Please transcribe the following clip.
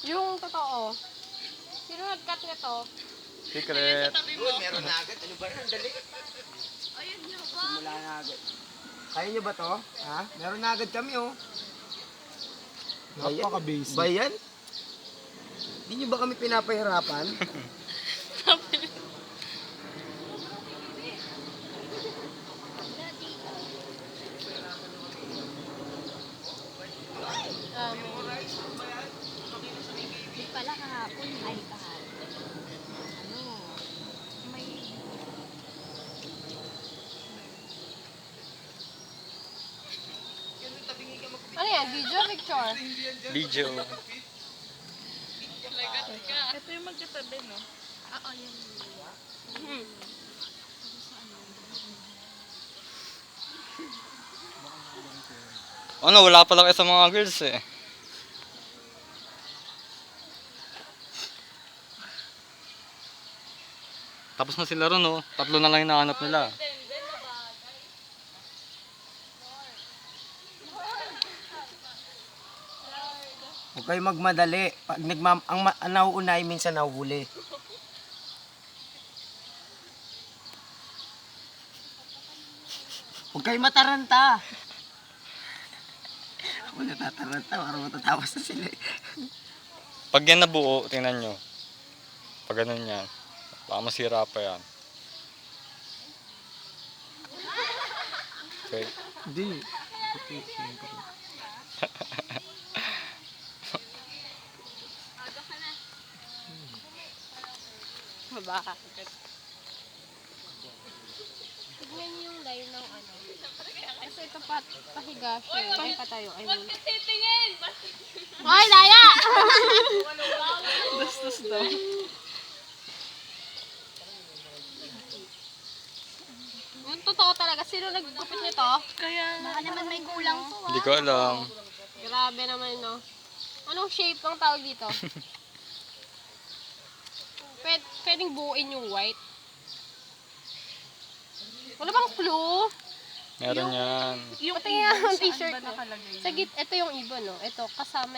Yung totoo. Sino nag-cut nito? Secret. Yun, meron na agad. Ano ba? Dali. Ayun nyo ba? Simula na agad. Kaya nyo ba to? Ha? Meron na agad kami, oh. Napaka-basic. Ba yan? Hindi nyo ba kami pinapahirapan? Di pala kahapon. Ay, kahapon. Ano? May... Ano yan? Video or picture? Video. Ito yung magkatabi, no? Oo, yan. Ano, wala pala kayo sa mga girls eh. Tapos na sila ron, oh. Tatlo na lang yung nahanap nila. Huwag kayo magmadali. Pag ang nauuna ay minsan nahuhuli. Huwag kayo mataranta. Ako natataranta. Parang matatapos na sila. Pag yan nabuo, tingnan nyo. Pag ganun yan. Baka masira pa yan. Okay. Hindi. Bakit? Tignan niyo yung line ng ano. Kasi ito pahiga siya. Ay, patayo. I mean. Hoy, Daya! Bastos daw. Yung totoo talaga. Sino naggupit nito? Kaya... Baka naman may kulang to, Hindi ko alam. Grabe naman, no? Anong shape ang tawag dito? Pwedeng buuin yung white. Wala bang clue? Meron yan. Yung Pati nga ang saan t-shirt ba mo. nakalagay? Sa ito yung ibon, no? Ito, kasama